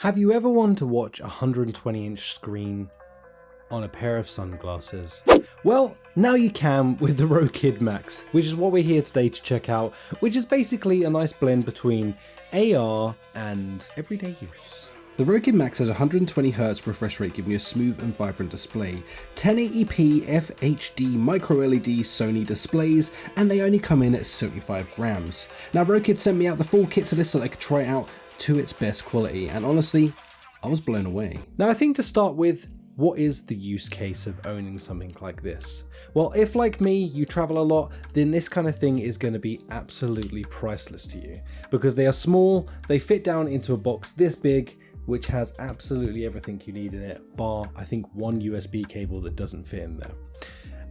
Have you ever wanted to watch a 120-inch screen on a pair of sunglasses? Well, now you can with the Rokid Max, which is what we're here today to check out, which is basically a nice blend between AR and everyday use. The Rokid Max has 120Hz refresh rate, giving you a smooth and vibrant display, 1080p FHD micro LED Sony displays, and they only come in at 75 grams. Now Rokid sent me out the full kit to this so I could try it out to its best quality, and honestly, I was blown away. Now I think to start with, what is the use case of owning something like this? Well, if like me, you travel a lot, then this kind of thing is going to be absolutely priceless to you, because they are small, they fit down into a box this big, which has absolutely everything you need in it, bar I think one USB cable that doesn't fit in there.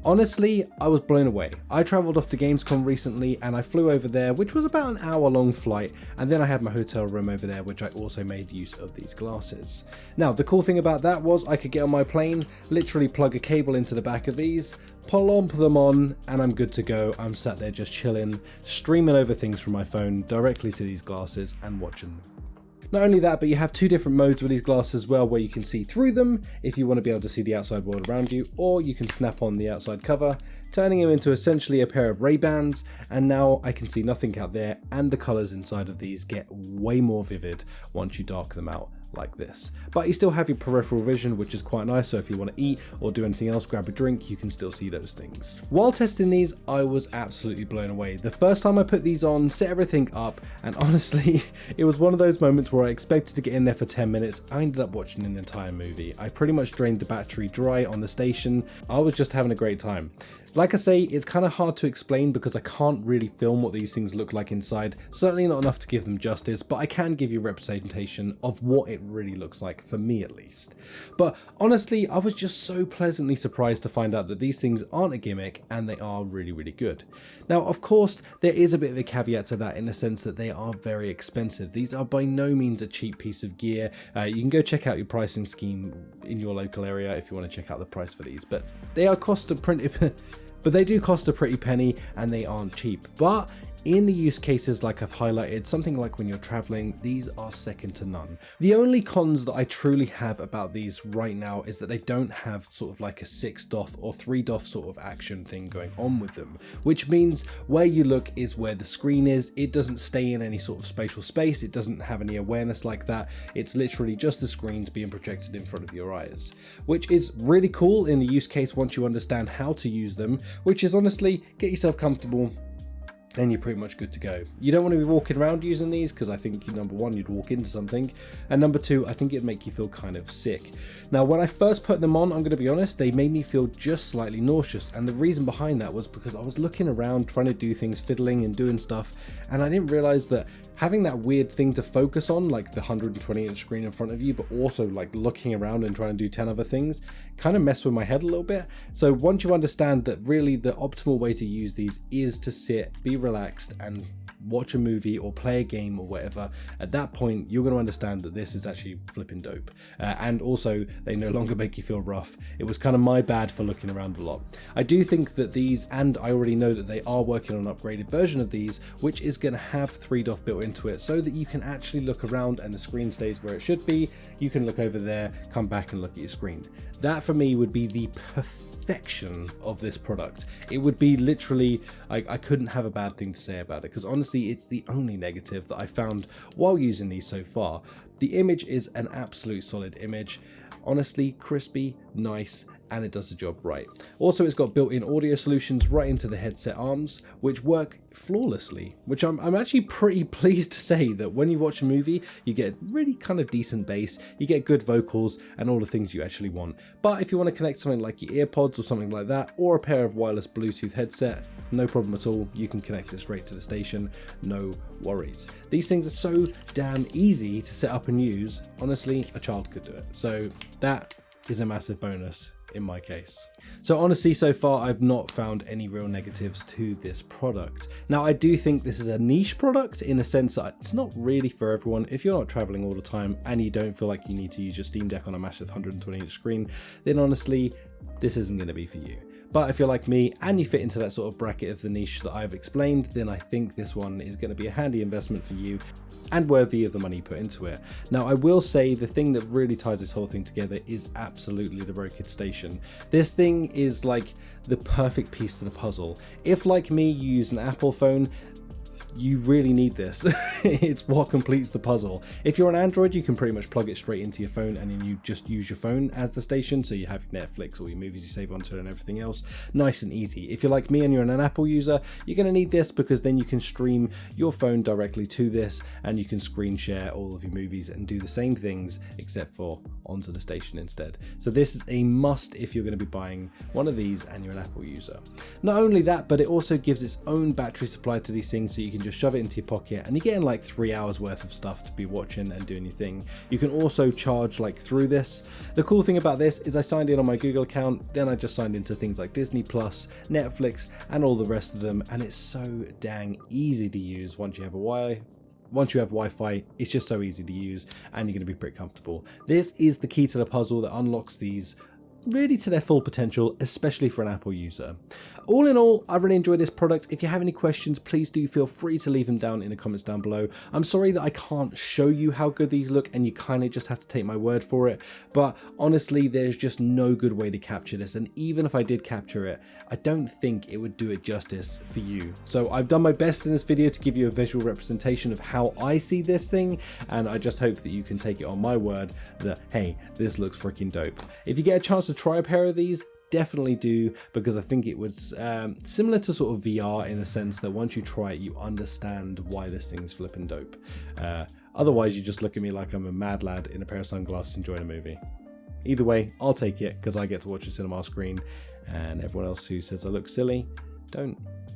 Honestly, I was blown away. I travelled off to Gamescom recently and I flew over there, which was about an hour-long flight, and then I had my hotel room over there, which I also made use of these glasses. Now, the cool thing about that was I could get on my plane, literally plug a cable into the back of these, plomp them on, and I'm good to go. I'm sat there just chilling, streaming over things from my phone directly to these glasses and watching them. Not only that, but you have two different modes with these glasses as well, where you can see through them if you want to be able to see the outside world around you, or you can snap on the outside cover, turning them into essentially a pair of Ray-Bans, and now I can see nothing out there, and the colours inside of these get way more vivid once you dark them out like this. But you still have your peripheral vision, which is quite nice, so if you want to eat or do anything else, grab a drink, you can still see those things. While testing these, I was absolutely blown away. The first time I put these on, set everything up, and honestly, it was one of those moments where I expected to get in there for 10 minutes. I ended up watching an entire movie. I pretty much drained the battery dry on the station. I was just having a great time. Like I say, it's kind of hard to explain because I can't really film what these things look like inside, certainly not enough to give them justice, but I can give you a representation of what it really looks like, for me at least. But honestly, I was just so pleasantly surprised to find out that these things aren't a gimmick and they are really, really good. Now, of course, there is a bit of a caveat to that in the sense that they are very expensive. These are by no means a cheap piece of gear. You can go check out your pricing scheme in your local area if you want to check out the price for these, but they are But they do cost a pretty penny and they aren't cheap. But in the use cases like I've highlighted, something like when you're traveling, these are second to none. The only cons that I truly have about these right now is that they don't have sort of like a 6-DoF or 3-DoF sort of action thing going on with them, which means where you look is where the screen is. It doesn't stay in any sort of spatial space. It doesn't have any awareness like that. It's literally just the screens being projected in front of your eyes, which is really cool in the use case once you understand how to use them, which is honestly, get yourself comfortable, and you're pretty much good to go. You don't want to be walking around using these because I think number one, you'd walk into something, and number two, I think it'd make you feel kind of sick. Now, when I first put them on, I'm going to be honest, they made me feel just slightly nauseous, and the reason behind that was because I was looking around trying to do things, fiddling and doing stuff, and I didn't realize that having that weird thing to focus on, like the 120-inch screen in front of you, but also like looking around and trying to do 10 other things, kind of messed with my head a little bit. So once you understand that really the optimal way to use these is to sit, be relaxed, and watch a movie or play a game or whatever, at that point you're going to understand that this is actually flipping dope. And also they no longer make you feel rough. It was kind of my bad for looking around a lot. I do think that these, and I already know that they are working on an upgraded version of these, which is going to have 3-DoF built into it so that you can actually look around and the screen stays where it should be. You can look over there, come back and look at your screen. That for me would be the perfection of this product. It would be literally, I couldn't have a bad thing to say about it, because honestly it's the only negative that I found while using these so far. The image is an absolute solid image, honestly crispy, nice, and it does the job right. Also, it's got built-in audio solutions right into the headset arms, which work flawlessly, which I'm actually pretty pleased to say that when you watch a movie, you get really kind of decent bass, you get good vocals, and all the things you actually want. But if you want to connect something like your earpods or something like that, or a pair of wireless Bluetooth headset, no problem at all. You can connect it straight to the station, no worries. These things are so damn easy to set up and use. Honestly, a child could do it. So that is a massive bonus in my case. So honestly, so far I've not found any real negatives to this product. Now, I do think this is a niche product in a sense that it's not really for everyone. If you're not traveling all the time and you don't feel like you need to use your Steam Deck on a massive 120-inch screen, then honestly, this isn't going to be for you. But if you're like me and you fit into that sort of bracket of the niche that I've explained, then I think this one is going to be a handy investment for you. and worthy of the money put into it. Now, I will say the thing that really ties this whole thing together is absolutely the Rokid station. This thing is like the perfect piece to the puzzle. If, like me, you use an Apple phone, you really need this. It's what completes the puzzle. If you're on Android, you can pretty much plug it straight into your phone and then you just use your phone as the station, so you have Netflix, all your movies you save onto it and everything else. Nice and easy. If you're like me and you're an Apple user, you're going to need this because then you can stream your phone directly to this and you can screen share all of your movies and do the same things except for onto the station instead. So this is a must if you're going to be buying one of these and you're an Apple user. Not only that, but it also gives its own battery supply to these things, so you can just shove it into your pocket and you're getting like 3 hours worth of stuff to be watching and doing your thing. You can also charge like through this. The cool thing about this is I signed in on my Google account, then I just signed into things like Disney Plus, Netflix, and all the rest of them, and it's so dang easy to use once you have Wi-Fi. It's just so easy to use and you're going to be pretty comfortable. This is the key to the puzzle that unlocks these really to their full potential, especially for an Apple user. All in all, I really enjoyed this product. If you have any questions, please do feel free to leave them down in the comments down below. I'm sorry that I can't show you how good these look and you kind of just have to take my word for it, but honestly, there's just no good way to capture this, and even if I did capture it, I don't think it would do it justice for you. So I've done my best in this video to give you a visual representation of how I see this thing, and I just hope that you can take it on my word that, hey, this looks freaking dope. If you get a chance to try a pair of these, definitely do, because I think it was similar to sort of VR in the sense that once you try it, you understand why this thing's flipping dope. Otherwise, you just look at me like I'm a mad lad in a pair of sunglasses enjoying a movie. Either way, I'll take it because I get to watch a cinema screen, and everyone else who says I look silly, don't.